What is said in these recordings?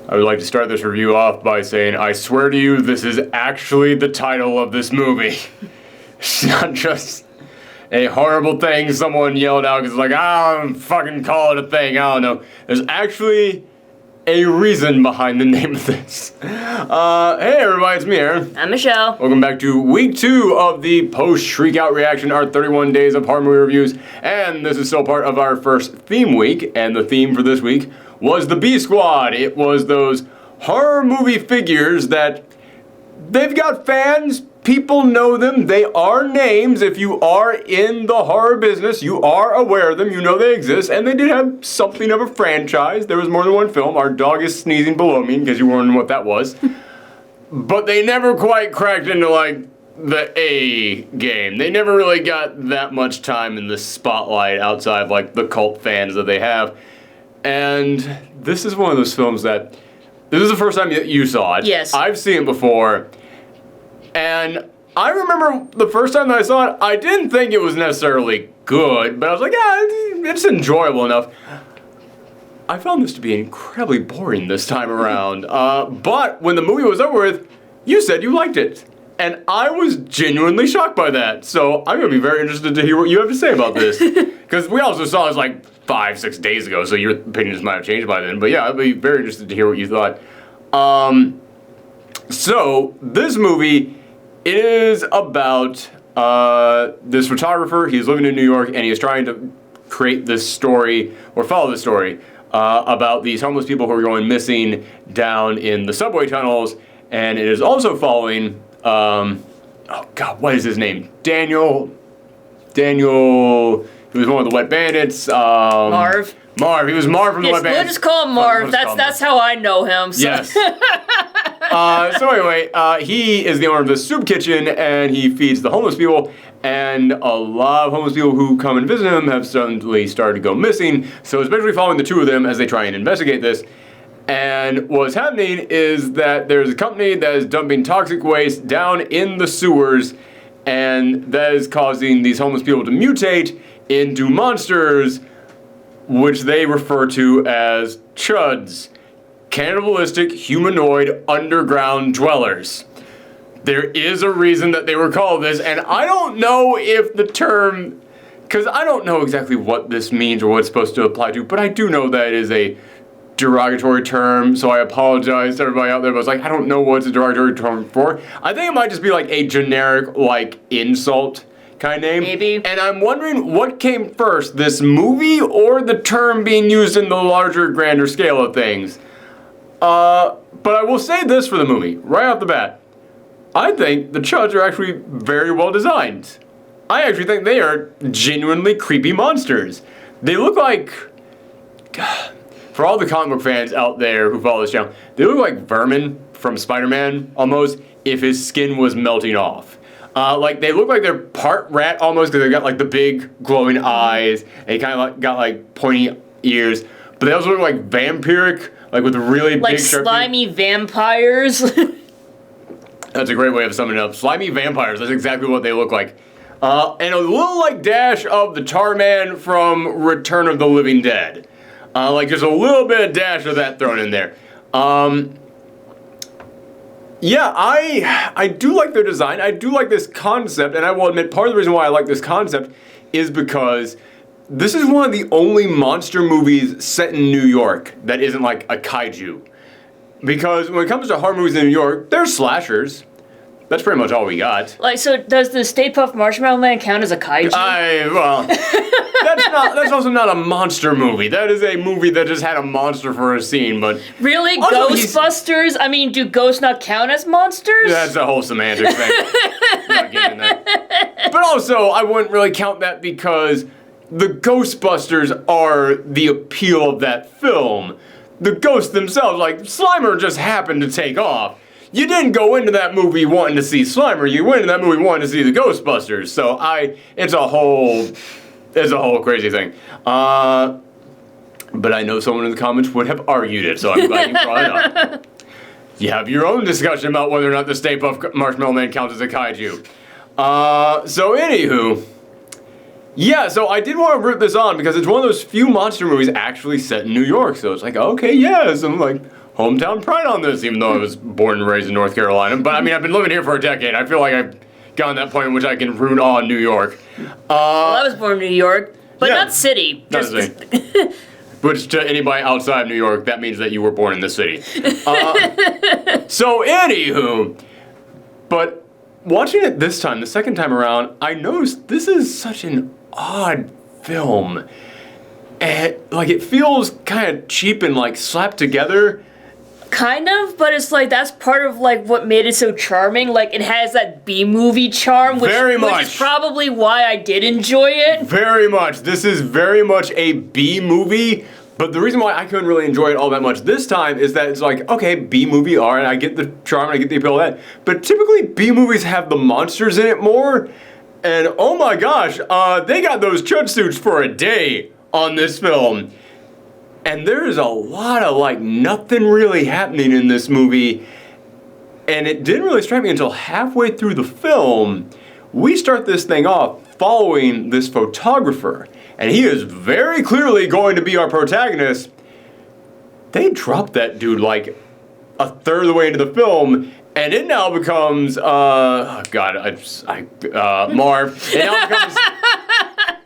I would like to start this review off by saying, I swear to you, this is actually the title of this movie. It's not just a horrible thing someone yelled out because like, fucking call it a thing, I don't know. There's actually a reason behind the name of this. Hey everybody, it's me, Aaron. I'm Michelle. Welcome back to week 2 of the Post Shriek Out reaction, our 31 days of horror movie reviews. And this is still part of our first theme week, and the theme for this week was the B Squad. It was those horror movie figures that they've got fans, people know them, they are names. If you are in the horror business, you are aware of them, you know they exist, and they did have something of a franchise. There was more than one film. Our dog is sneezing below me, in case you were wondering what that was. But they never quite cracked into, like, the A game. They never really got that much time in the spotlight outside of, like, the cult fans that they have. And this is one of those films that, this is the first time that you saw it. Yes. I've seen it before. And I remember the first time that I saw it, I didn't think it was necessarily good, but I was like, yeah, it's enjoyable enough. I found this to be incredibly boring this time around. But when the movie was over with, you said you liked it. And I was genuinely shocked by that. So I'm going to be very interested to hear what you have to say about this. Because we also saw this like 5-6 days ago, so your opinions might have changed by then. But yeah, I'd be very interested to hear what you thought. So this movie is about this photographer. He's living in New York, and he is trying to create this story, or follow this story, about these homeless people who are going missing down in the subway tunnels. And it is also following, oh God, what is his name? Daniel, he was one of the Wet Bandits. Marv, he was Marv from the Wet Bandits. We'll just call him Marv. That's how I know him. So. Yes. So anyway, he is the owner of the soup kitchen, and he feeds the homeless people, and a lot of homeless people who come and visit him have suddenly started to go missing, so it's basically following the two of them as they try and investigate this. And what's happening is that there's a company that is dumping toxic waste down in the sewers, and that is causing these homeless people to mutate into monsters, which they refer to as C.H.U.Ds. Cannibalistic humanoid underground dwellers. There is a reason that they were called this, and I don't know if the term, because I don't know exactly what this means or what it's supposed to apply to, but I do know that it is a derogatory term, so I apologize to everybody out there, but I was like, I don't know what's a derogatory term for. I think it might just be like a generic, like, insult kind of name. Maybe. And I'm wondering what came first, this movie or the term being used in the larger, grander scale of things. But I will say this for the movie, right off the bat. I think the C.H.U.Ds are actually very well designed. I actually think they are genuinely creepy monsters. They look like, God, for all the comic book fans out there who follow this channel, they look like Vermin from Spider-Man, almost, if his skin was melting off. Like, they look like they're part rat, almost, because they've got, like, the big glowing eyes, and they kind of like, got, like, pointy ears, but they also look like vampiric, like, with really big, like slimy vampires. That's a great way of summing it up. Slimy vampires, that's exactly what they look like. And a little, like, dash of the Tar Man from Return of the Living Dead. Like, just a little bit of dash of that thrown in there. Yeah, I do like their design. I do like this concept, and I will admit part of the reason why I like this concept is because this is one of the only monster movies set in New York that isn't like a kaiju. Because when it comes to horror movies in New York, they're slashers. That's pretty much all we got. Like, so does the Stay Puft Marshmallow Man count as a kaiju? Well, that's also not a monster movie. That is a movie that just had a monster for a scene, but... Really? Ghostbusters? I mean, do ghosts not count as monsters? That's a whole semantics thing. I'm not getting that. But also, I wouldn't really count that because the Ghostbusters are the appeal of that film. The ghosts themselves, like, Slimer just happened to take off. You didn't go into that movie wanting to see Slimer, you went into that movie wanting to see the Ghostbusters. So it's a whole crazy thing. But I know someone in the comments would have argued it, so I'm glad you brought it up. You have your own discussion about whether or not the Stay Puft Marshmallow Man counts as a kaiju. So anywho, Yeah, so I did want to root this on because it's one of those few monster movies actually set in New York. So it's like, okay, yeah, some like hometown pride on this, even though I was born and raised in North Carolina. But I mean, I've been living here for a decade. I feel like I've gotten that point in which I can root on New York. Well, I was born in New York, but yeah, not city. Not Just city. Which to anybody outside of New York, that means that you were born in the city. So anywho, but watching it this time, the second time around, I noticed this is such an odd film. And like it feels kind of cheap and like slapped together. Kind of, but it's like that's part of like what made it so charming. Like it has that B-movie charm, which is probably why I did enjoy it. Very much. This is very much a B movie, but the reason why I couldn't really enjoy it all that much this time is that it's like, okay, B movie, all right, I get the charm, I get the appeal of that, but typically B movies have the monsters in it more, and oh my gosh, they got those C.H.U.D suits for a day on this film. And there is a lot of like nothing really happening in this movie. And it didn't really strike me until halfway through the film. We start this thing off following this photographer. And he is very clearly going to be our protagonist. They dropped that dude like a third of the way into the film. And it now becomes, Marv. It now becomes...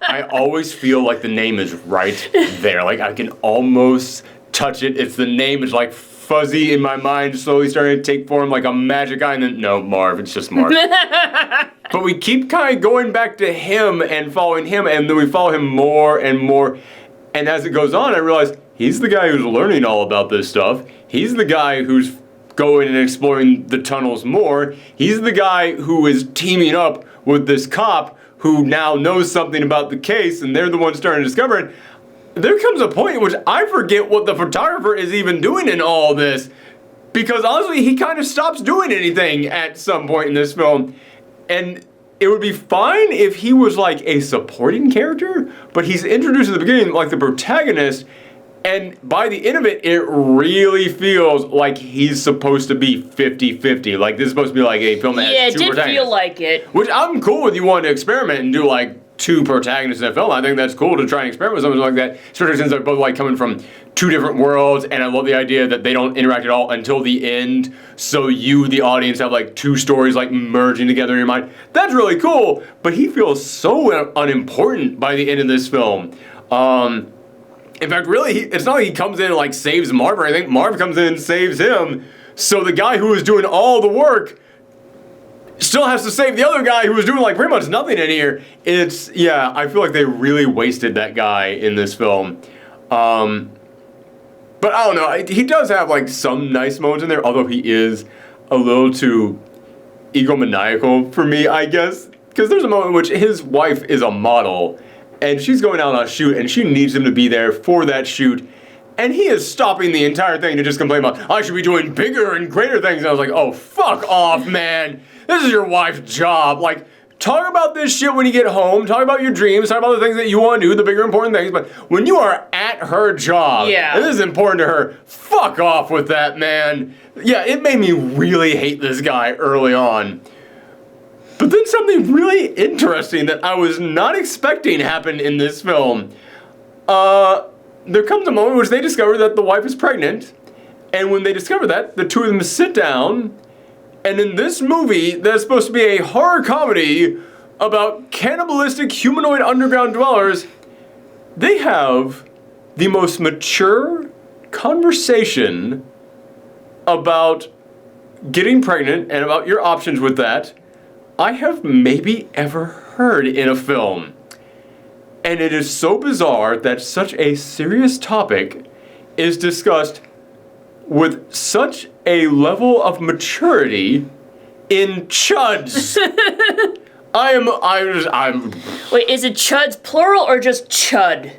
I always feel like the name is right there. Like I can almost touch it. It's the name is like fuzzy in my mind, slowly starting to take form like a magic eye. And then no, Marv. It's just Marv. But we keep kind of going back to him and following him, and then we follow him more and more. And as it goes on, I realize he's the guy who's learning all about this stuff. He's the guy who's going and exploring the tunnels more. He's the guy who is teaming up with this cop who now knows something about the case, and they're the ones starting to discover it. There comes a point in which I forget what the photographer is even doing in all this, because honestly, he kind of stops doing anything at some point in this film, and it would be fine if he was like a supporting character, but he's introduced at the beginning like the protagonist, and by the end of it, it really feels like he's supposed to be 50-50. Like, this is supposed to be like a film that has two protagonists. Yeah, it did feel like it. Which I'm cool with you wanting to experiment and do, like, two protagonists in a film. I think that's cool to try and experiment with something like that, especially since they're both, like, coming from two different worlds, and I love the idea that they don't interact at all until the end, so you, the audience, have, like, two stories, like, merging together in your mind. That's really cool, but he feels so unimportant by the end of this film. In fact, really, it's not like he comes in and like saves Marv or anything. Marv comes in and saves him. So the guy who was doing all the work still has to save the other guy who was doing like pretty much nothing in here. Yeah, I feel like they really wasted that guy in this film. But I don't know, he does have like some nice moments in there, although he is a little too egomaniacal for me, I guess. Because there's a moment in which his wife is a model, and she's going out on a shoot, and she needs him to be there for that shoot. And he is stopping the entire thing to just complain about, I should be doing bigger and greater things. And I was like, oh, fuck off, man. This is your wife's job. Like, talk about this shit when you get home. Talk about your dreams. Talk about the things that you want to do, the bigger important things. But when you are at her job, and this is important to her, fuck off with that, man. Yeah, it made me really hate this guy early on. But then something really interesting that I was not expecting happened in this film. There comes a moment in which they discover that the wife is pregnant, and when they discover that, the two of them sit down, and in this movie that's supposed to be a horror comedy about cannibalistic humanoid underground dwellers, they have the most mature conversation about getting pregnant and about your options with that I have maybe ever heard in a film. And it is so bizarre that such a serious topic is discussed with such a level of maturity in C.H.U.Ds. I'm. Wait, is it C.H.U.Ds plural or just C.H.U.D?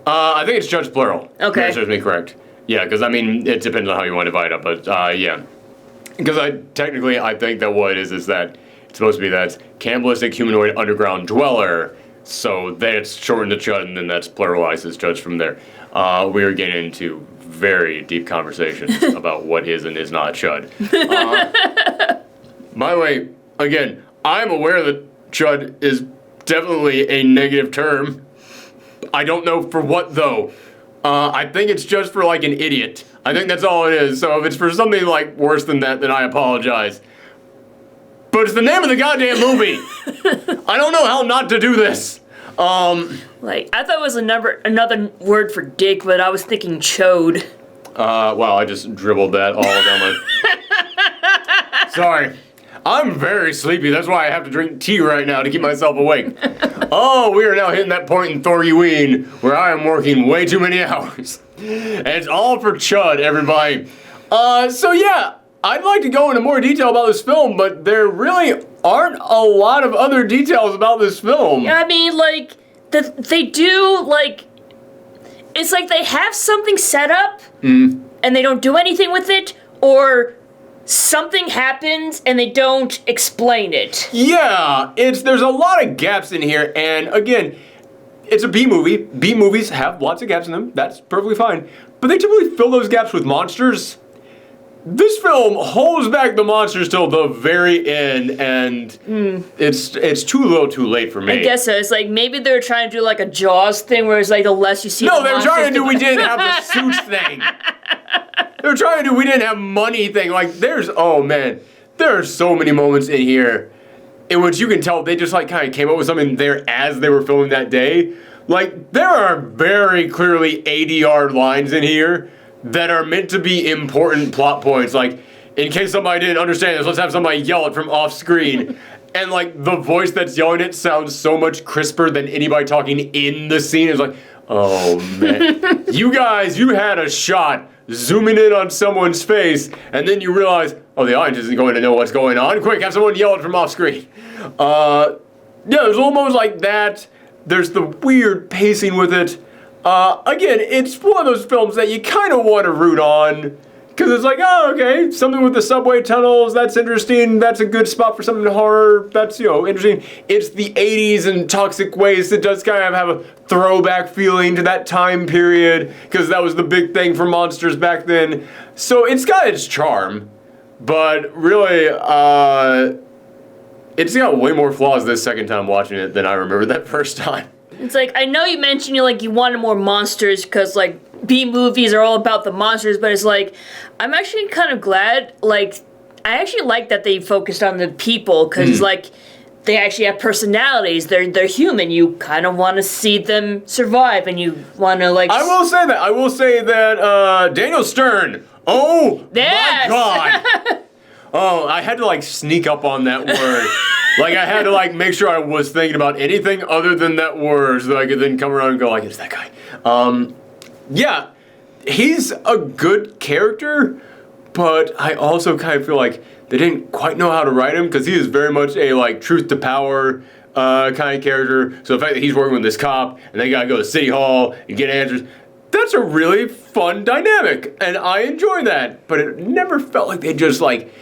I think it's C.H.U.Ds plural. Okay. That serves me correct. Yeah, because I mean, it depends on how you want to divide it, but yeah. Because I think that what it is that it's supposed to be that cannibalistic humanoid underground dweller. So that's shortened to C.H.U.D, and then that's pluralized as C.H.U.D from there. We are getting into very deep conversations about what is and is not C.H.U.D. By the way, again, I'm aware that C.H.U.D is definitely a negative term. I don't know for what, though. I think it's just for, like, an idiot. I think that's all it is. So if it's for something, like, worse than that, then I apologize. But it's the name of the goddamn movie. I don't know how not to do this. Like, I thought it was another word for dick, but I was thinking chode. Wow, I just dribbled that all down my... Sorry. I'm very sleepy. That's why I have to drink tea right now to keep myself awake. Oh, we are now hitting that point in Thorgiween where I am working way too many hours. And it's all for C.H.U.D, everybody. So yeah, I'd like to go into more detail about this film, but there really aren't a lot of other details about this film. I mean, like, they do, like, it's like they have something set up, and they don't do anything with it, or something happens and they don't explain it. Yeah, there's a lot of gaps in here, and again, it's a B movie. B movies have lots of gaps in them. That's perfectly fine. But they typically fill those gaps with monsters. This film holds back the monsters till the very end, and it's too little too late for me. I guess so. It's like maybe they're trying to do like a Jaws thing where it's like the less you see No, they were trying to do we didn't have the suits thing. They were trying to do we didn't have money thing. Like, oh man, there are so many moments in here in which you can tell they just like kind of came up with something there as they were filming that day. Like, there are very clearly ADR lines in here that are meant to be important plot points. Like, in case somebody didn't understand this, let's have somebody yell it from off screen. And like, the voice that's yelling it sounds so much crisper than anybody talking in the scene. It's like, oh man. You guys, you had a shot zooming in on someone's face, and then you realize, oh, the audience isn't going to know what's going on. Quick, have someone yell it from off screen. Yeah, there's almost like that. There's the weird pacing with it. Again, it's one of those films that you kind of want to root on, because it's like, oh, okay, something with the subway tunnels, that's interesting, that's a good spot for something horror, that's, interesting. It's the 80s and toxic waste. It does kind of have a throwback feeling to that time period, because that was the big thing for monsters back then. So it's got its charm, but really, it's got way more flaws this second time watching it than I remember that first time. It's like, I know you mentioned you wanted more monsters because, like, B movies are all about the monsters, but it's like, I'm actually kind of glad, like, I actually like that they focused on the people, because, like, they actually have personalities, they're human, you kind of want to see them survive, and you want to, like... I will say that, Daniel Stern, oh, yes! My God! Oh, I had to, like, sneak up on that word. Like, I had to, like, make sure I was thinking about anything other than that word so that I could then come around and go, like, it's that guy. Yeah, he's a good character, but I also kind of feel like they didn't quite know how to write him, because he is very much a, like, truth to power kind of character. So the fact that he's working with this cop, and they gotta go to City Hall and get answers, that's a really fun dynamic, and I enjoy that. But it never felt like they just, like,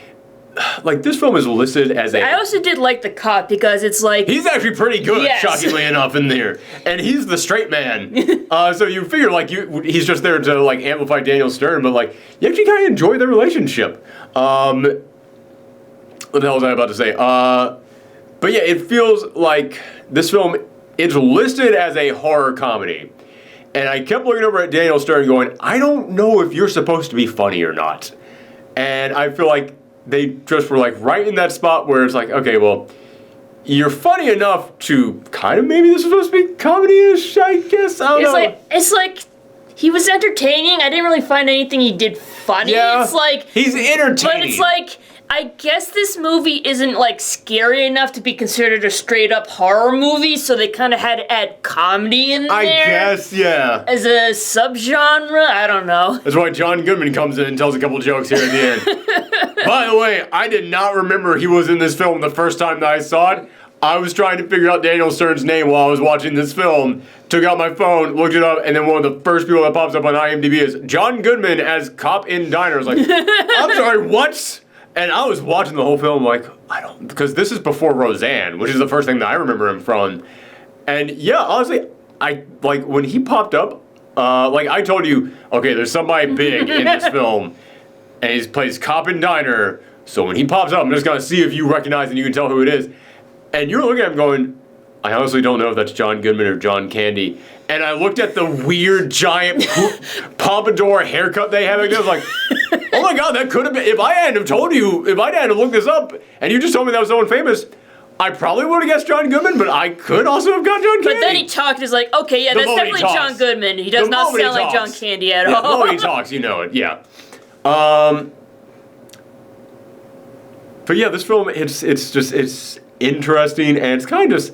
this film is listed as a... I also did like the cop, because it's like... He's actually pretty good, yes. Shockingly enough, in there. And he's the straight man. So you figure, like, he's just there to, like, amplify Daniel Stern, but, like, you actually kind of enjoy their relationship. What the hell was I about to say? But yeah, it feels like this film is listed as a horror comedy. And I kept looking over at Daniel Stern going, I don't know if you're supposed to be funny or not. And I feel like they just were like right in that spot where it's like, okay, well, you're funny enough to kind of, maybe this is supposed to be comedy-ish, I guess. I don't know. It's like he was entertaining. I didn't really find anything he did funny. Yeah, it's like he's entertaining. But it's like, I guess this movie isn't like scary enough to be considered a straight up horror movie, so they kind of had to add comedy in there. I guess, yeah. As a subgenre, I don't know. That's why John Goodman comes in and tells a couple jokes here at the end. By the way, I did not remember he was in this film the first time that I saw it. I was trying to figure out Daniel Stern's name while I was watching this film. Took out my phone, looked it up, and then one of the first people that pops up on IMDb is John Goodman as Cop in Diner. I was like, I'm sorry, what? And I was watching the whole film like, because this is before Roseanne, which is the first thing that I remember him from. And yeah, honestly, like, when he popped up, like I told you, okay, there's somebody big in this film, and he plays Cop in Diner, so when he pops up, I'm just gonna see if you recognize and you can tell who it is. And you're looking at him going, I honestly don't know if that's John Goodman or John Candy. And I looked at the weird giant pompadour haircut they have. And I was like, oh my God, that could have been. If I hadn't have told you, if I hadn't have looked this up, and you just told me that was someone famous, I probably would have guessed John Goodman, but I could also have got John Candy. But then he talked and is like, okay, yeah, that's definitely John Goodman. He does not sound like John Candy at all. The moment he talks, you know it, yeah. But yeah, this film, it's interesting, and it's kind of just,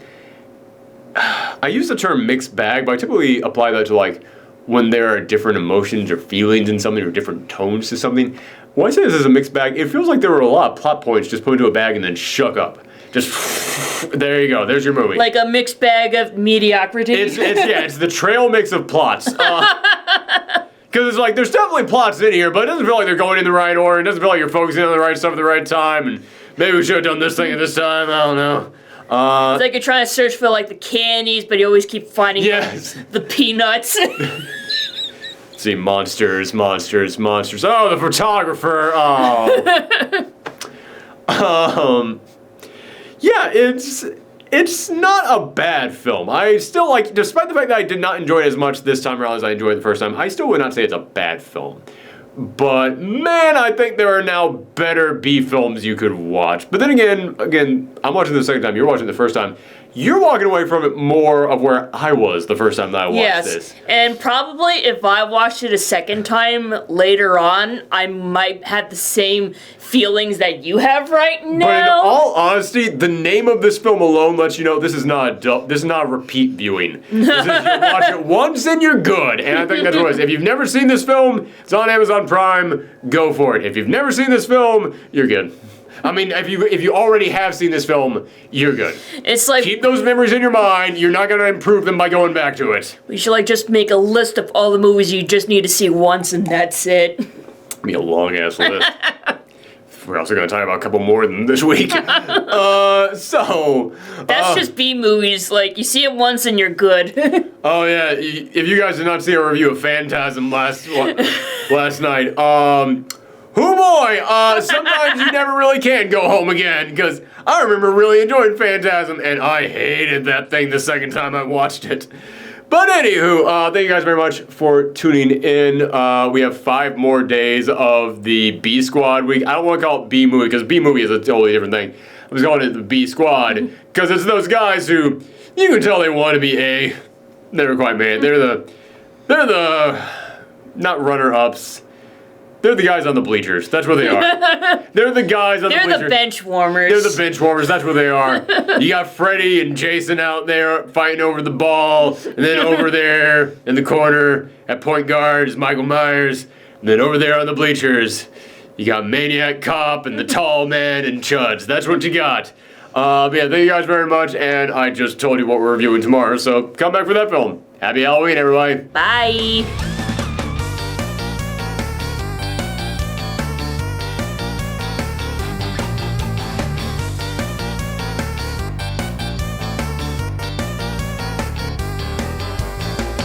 I use the term mixed bag, but I typically apply that to like when there are different emotions or feelings in something or different tones to something. When I say this is a mixed bag, it feels like there were a lot of plot points just put into a bag and then shook up. Just, there you go, there's your movie. Like a mixed bag of mediocrity? It's the trail mix of plots. Because it's like, there's definitely plots in here, but it doesn't feel like they're going in the right order. It doesn't feel like you're focusing on the right stuff at the right time, and maybe we should have done this thing at this time, I don't know. It's like you're trying to search for like the candies, but you always keep finding the peanuts. See, monsters. Oh, the photographer. Oh. Yeah, it's not a bad film. I still like, despite the fact that I did not enjoy it as much this time around as I enjoyed it the first time, I still would not say it's a bad film. But man, I think there are now better B films you could watch. But then again, I'm watching the second time, you're watching the first time. You're walking away from it more of where I was the first time that I watched this. And probably if I watched it a second time later on, I might have the same feelings that you have right now. But in all honesty, the name of this film alone lets you know this is not a repeat viewing. This is, you watch it once and you're good. And I think that's what it is. If you've never seen this film, it's on Amazon Prime, go for it. If you've never seen this film, you're good. I mean, if you already have seen this film, you're good. It's like, keep those memories in your mind. You're not going to improve them by going back to it. We should like just make a list of all the movies you just need to see once and that's it. Be a long ass list. We're also going to talk about a couple more than this week. That's just B movies. Like, you see it once and you're good. Oh yeah, if you guys did not see our review of Phantasm last night, oh boy, sometimes you never really can go home again, because I remember really enjoying Phantasm, and I hated that thing the second time I watched it. But anywho, thank you guys very much for tuning in. We have 5 more days of the B Squad week. I don't want to call it B movie, because B movie is a totally different thing. I'm just calling it the B Squad, because it's those guys who, you can tell they want to be A. Never quite made it. They're the, not runner-ups. They're the guys on the bleachers. That's what they are. They're the guys on the bleachers. They're the bench warmers. They're the bench warmers. That's what they are. You got Freddie and Jason out there fighting over the ball. And then over there in the corner at point guard is Michael Myers. And then over there on the bleachers, you got Maniac Cop and the tall man and Chuds. That's what you got. But yeah, thank you guys very much. And I just told you what we're reviewing tomorrow. So come back for that film. Happy Halloween, everybody. Bye.